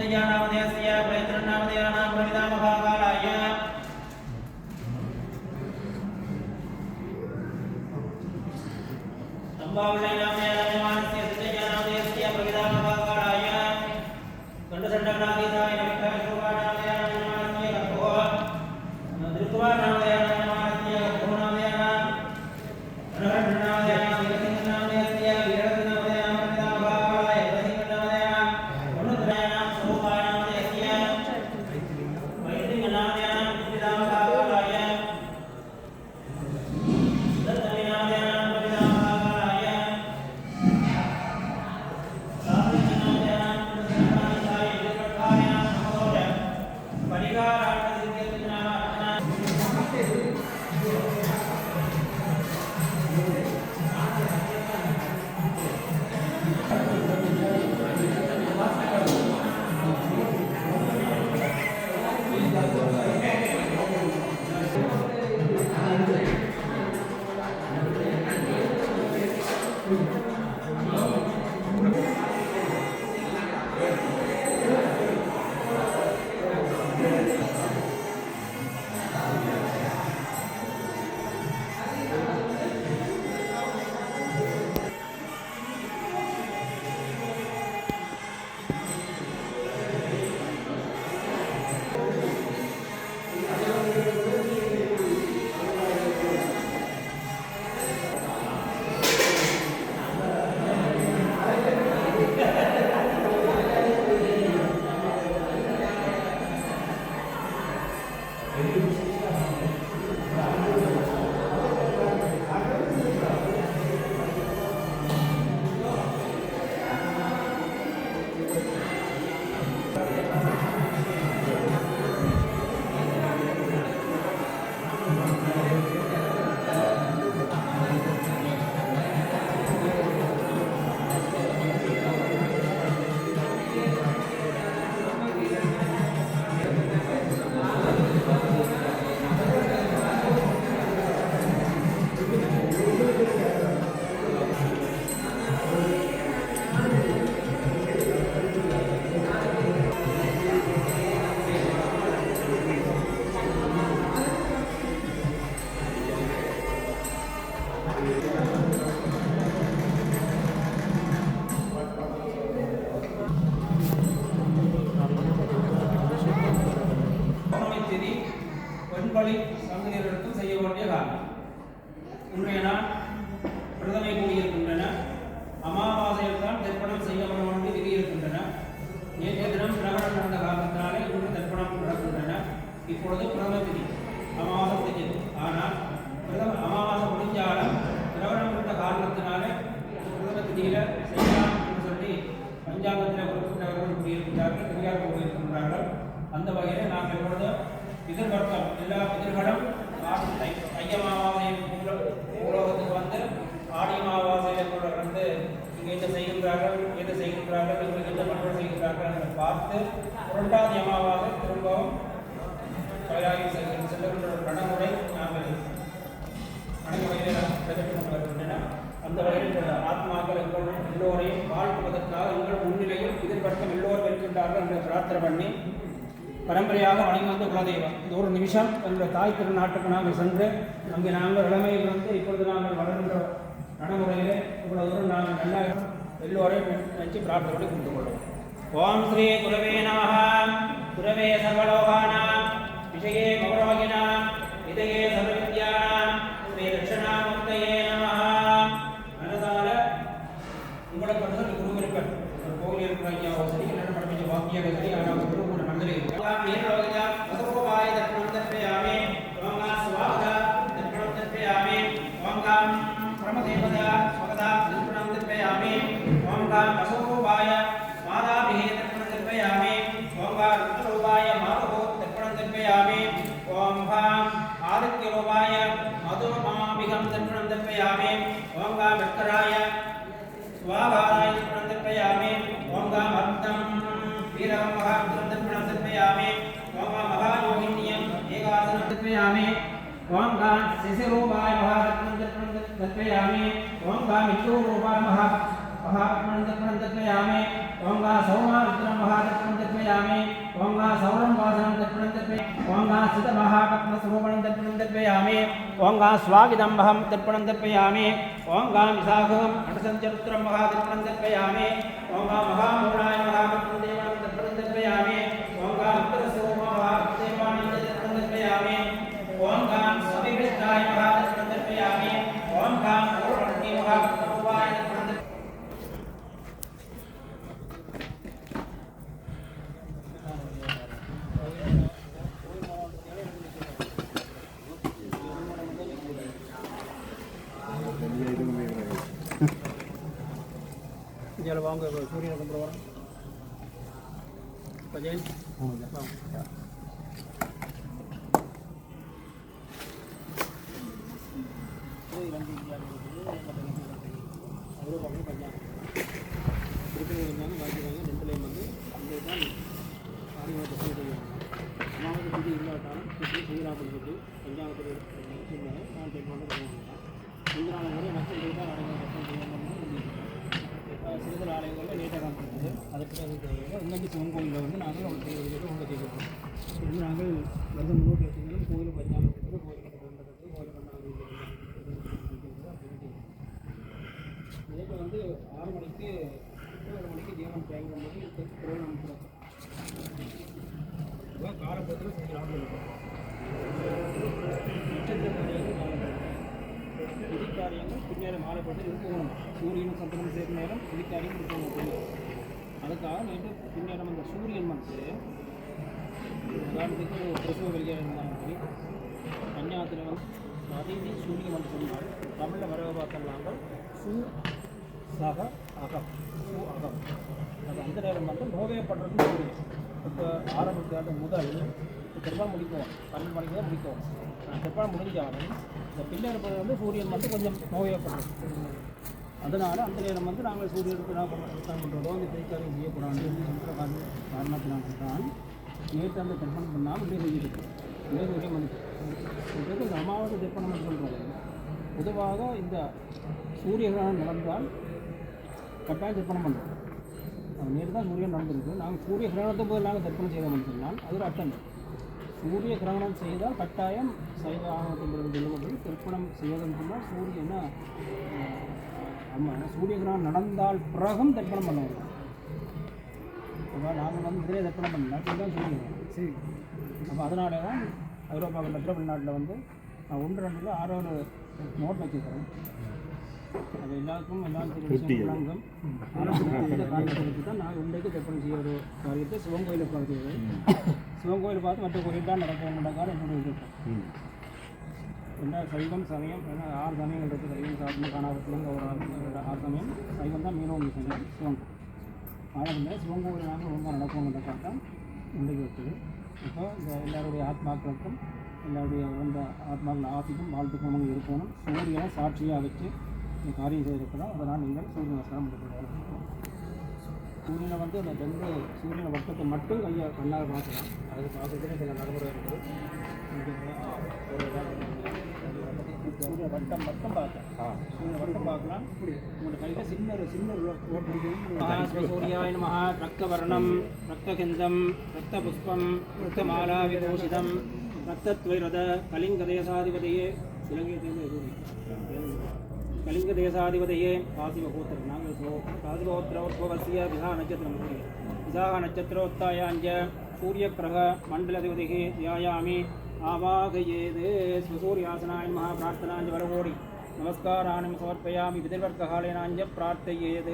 सिद्धयानामदेयस्य प्रयत्रन्नामदेयानां प्रविदामभागालाय अम्बावळैनामदेयानामस्य सिद्धयानामदेयस्य प्रविदामभागालाय कंडसण्डगणाधीशाय नमः शोभानामदेयानामस्य गतो दृत्वानामदेयानामस्य गतो नामदेयानां अनहरणामदेयानां विरसिंहनामदेयस्य विरसिंहनामदेयानां प्रविदामभागालाय विरसिंहनामदेयानां अनुद्रयानां शोभानामदेयस्य वैदिकनामदेयानां प्रविदामभागालाय दत्तनामदेयानां प्रविदामभागालाय साधनामदेयानां प्रविदामभागालाय विरकर्तायां नमोज परिवारार्थं பொன்பளி சங்கதியர்களுக்கும் செய்ய வேண்டிய காரணம் இன்றைய நாள் பிரதமை கூடியிருக்கின்றன. அமாவாசையில் தான் தர்ப்பணம் செய்யப்பட வேண்டிய விதி இருக்கின்றன. நேற்றைய தினம் கிரகணம் நடந்த காரணத்தினாலே இன்று தர்ப்பணம் நடக்கின்றன. இப்பொழுது பிரதம திதி அமாவாசை முடிஞ்சது. ஆனால் அமாவாசை முடிஞ்சாலும் கிரகணம் இருந்த காரணத்தினாலே பிரதம திதியில செய்யலாம் என்று சொல்லி பஞ்சாங்கத்தில் குறிப்பிட்டவர்கள் கூடியிருக்கிறார்கள், பெரியார் கூடியிருக்கின்றார்கள். அந்த வகையில் நாங்கள் இப்பொழுது எதிர்பார்த்தோம் எல்லா எதிர்களும் ஐயமாவாசை உலகத்துக்கு வந்து ஆடி மாவாசையில் வந்து இங்கே என்ன செய்கின்றார்கள், எது செய்கின்றார்கள், இவர்கள் எந்த பண்பு செய்கின்றார்கள் என்று பார்த்து 2வது அமாவாசை திரும்பவும் கையாகி செல்லுகின்ற ஒரு நடைமுறை நாங்கள் நடைமுறையில் பிரதமர் வருகின்றன. அந்த வகையில் ஆத்மாக்கள் எல்லோரையும் வாழ்த்துவதற்காக எங்கள் முன்னிலையில் எதிர்பார்க்கும் எல்லோரும் இருக்கின்றார்கள் என்று பிரார்த்தனை பண்ணி பரம்பரையாக வணங்கி வந்த குலதெய்வம். இது ஒரு நிமிஷம் எங்கள் தாய் திருநாட்டுக்கு நாங்கள் சென்று அங்கே நாங்கள் இளமையில் வந்து இப்பொழுது நாங்கள் வளர்கின்ற நடைமுறையிலே இவ்வளவு தூரம் நாங்கள் நல்லா எல்லோரையும் நினைச்சு பிரார்த்தனை கொண்டு கொள்வோம். ஓம் ஸ்ரீ குரவே நமஹ. குரவே சர்வலோகானாம் விஷயே கௌரவகினாம் இதயே சர்வவித்யானாம் ஸ்ரீ தட்சிணாமூர்த்தயே நமஹ. மனதால உங்களை பற்றி குரு இருப்பேன் ஒரு கோவில் இருக்கிற ஐயாவோ சரி என்னென்ன படிப்பிச்ச வாக்கியாக சரி ஆனால் குரு கூட நல்லது இருக்கு. वसुभाय दर्पणं दर्पयामि ओंगा स्वाहा दर्पणं दर्पयामि ओंगा परमदेवता स्वगता दर्पणं दर्पयामि ओंगा वसुभाय माताभिः दर्पणं दर्पयामि ओंगा रुद्ररूपाय मातुः दर्पणं दर्पयामि ओंगा आदित्यरूपाय मधुमाभिः दर्पणं दर्पयामि ओंगा विष्कराय स्वाहाय दर्पणं दर्पयामि ओंगा भक्तं वीरवमः दर्पणं दर्पयामि ओंगा महायोगिन्यं एकादशं दर्पयामि ओंगा शिशिरूपाय महारत्नं दर्पणं दर्पयामि ओंगा मित्रूपाय महात्मनं तर्पयामि ओं गा सौमारुद्रं महात्मनं तर्पयामि ओं गा सौरं वासनं तर्पयामि ओं गा सिद्धमहापद्मस्वरूपं तर्पयामि ओं गा स्वागिदम्बहं तर्पयामि ओं गा विशाखं अटसञ्चरुत्रं महातर्पणं तर्पयामि ओं गा महामूलाय महापद्मदेवं तर्पयामि ओं गा उत्तरसोम महादेवानि तर्पयामि ओं गा सविकृष्टाय महातर्पणं तर्पयामि ओं गा ओरण्ये महापद्मवाय जलवांग सूर्य नंबर पजेन சிறுதல் ஆலயங்களில் லேட்டாக காமிச்சிருந்தது அதுக்கு இன்னைக்கு சிவன் கோயிலில் வந்து நாங்கள் அவங்க செய்கிறதுக்கு உங்களை செய்கிறோம் இது நாங்கள் வருடம் முன்னோக்கி வச்சுருந்தாலும் கோயில் பஞ்சாங்கம் கோயில் கட்டுறது கோயில் பண்ணாங்க இதற்கு வந்து 6 மணிக்கு 7 மணிக்கு ஜீவனம் தேங்கும்போது திருவண்ணாமலை காலப்பத்தில் செஞ்சு ஆர்டர் இருக்கும் விதிக்காரியங்கள் பின்னேற மாலைப்பட்டு இருக்கணும் சூரியனும் சந்திரனும் சேர்ந்த நேரம் விதிக்காரியம் இருக்கணும் அதுக்காக நேற்று பின்னேறம் அந்த சூரியன் வந்து உதாரணத்துக்கு பிரசவ வெளியாக இருந்தாலும் சரி கன்னியாத்தில் வந்து அதிதி சூரியன் வந்து சொன்னால் தமிழில் வரவ பார்த்தோம்னாங்கள் சூ சக அகம் சூ அகம் அது அந்த நேரம் வந்து நோவேப்படுறது சூரியன் இப்போ ஆரம்பிக்காத முதல் திருப்பால் முடிக்கும் 12 மணிக்கு தான் முடிக்கும் திருப்பால் முடிஞ்சாலும் இந்த பின்னேற்பது வந்து சூரியன் வந்து கொஞ்சம் நோயப்படுறது அதனால் அந்த நேரம் வந்து நாங்கள் சூரியனுக்கு என்ன பண்ணுறதோ அந்த கைக்காரியம் செய்யக்கூடாது சொல்கிற காரணத்தினால தான் நேற்று அந்த திருப்பணம் பண்ணால் உள்ளே செய்யிருக்கு உள்ளே செய்ய மனுக்கு இந்த அமாவாசை திருப்பணம் சொல்கிறது பொதுவாக இந்த சூரிய கிரகணம் நடந்தால் கட்டாயம் திருப்பணம் பண்ணுறோம் அது நேற்று தான் சூரியன் நடந்திருக்கு நாங்கள் சூரிய கிரகணத்தை போது நாங்கள் தர்ப்பணம் செய்தோம்னு சொன்னால் அது ஒரு அட்டன் சூரிய கிரகணம் செய்தால் கட்டாயம் சைவ ஆகமத்தின் சொல்லும்போது திருப்பணம் செய்வதன் சொன்னால் சூரியனை ஆமாம் சூரிய கிரகணம் நடந்தால் பிறகும் தர்ப்பணம் பண்ணுவோம் அப்போ நாங்கள் வந்து இதிலே தர்ப்பணம் பண்ணலாம் இதுதான் சூரியன் சரி அப்போ அதனால தான் ஐரோப்பா மற்ற வெளிநாட்டில் வந்து நான் 1-2 6 நோட் வச்சுருக்கிறேன் அது எல்லாருக்கும் எல்லாரும் காரணத்துக்கு தான் நான் இன்றைக்கு தர்ப்பணம் செய்ய ஒரு காரியத்தை சிவன் கோயிலை பார்க்கிறது சிவன் கோயில் பார்த்து மற்ற கோயில் தான் நடக்கணுன்றக்காக என்னோட இருக்கும் என்ன சைவம் சமயம் ஏன்னா 6 சமயங்கள் இருக்குது சைவம் சாப்பிட்டு காணாபத்திலும் ஒரு 6 சமயம் சைவம் தான் மீனவங்க சமயம் சிவன் ஆனால் சிவன் கோயில் நாங்கள் ஒழுங்காக நடக்கும்ன்றக்காக தான் இன்றைக்கு இருக்குது இப்போ இந்த எல்லாருடைய ஆத்மாக்களுக்கும் எல்லாருடைய வந்த ஆத்மாக்கள் ஆசைக்கும் வாழ்த்துக்கும் இருக்கணும் சூரியனை சாட்சியாக வச்சு இந்த காரியம் செய்திருக்கிறோம் அதனால் நீங்கள் சூரிய நமஸ்காரம் பண்ணிக்கிறோம் சூரியனை வந்து அந்த 2 சூரியனை வட்டத்தை மட்டும் கண்ணாக பார்க்கலாம் அது பார்க்குறதுக்கு சில நடைமுறை இருக்குது சூரிய வட்டம் மட்டும் பார்க்கலாம் சூரிய வட்டம் பார்க்கலாம் உங்களோட கையில் சின்ன சூரியாய நமஹ ரக்தவர்ணம் ரக்தகந்தம் ரக்தபுஷ்பம் ரக்தமாலா விபூஷிதம் ரக்தத்வைரத கலிங்கதேசாதிபதியே कलिंगदेशाधिपतये काशिवहोत्र नागसो काशिवहोत्रोद्भवस्य विशाख नक्षत्रोत्थायाञ्च सूर्यग्रह मण्डलाधिपतिः ध्यायामि आवाहयेत् स्वसूर्यासनाय नमः प्रार्थनाञ्च वरकोटि नमस्काराणि समर्पयामि पितृवर्गकालेनाञ्च प्रार्थयेत्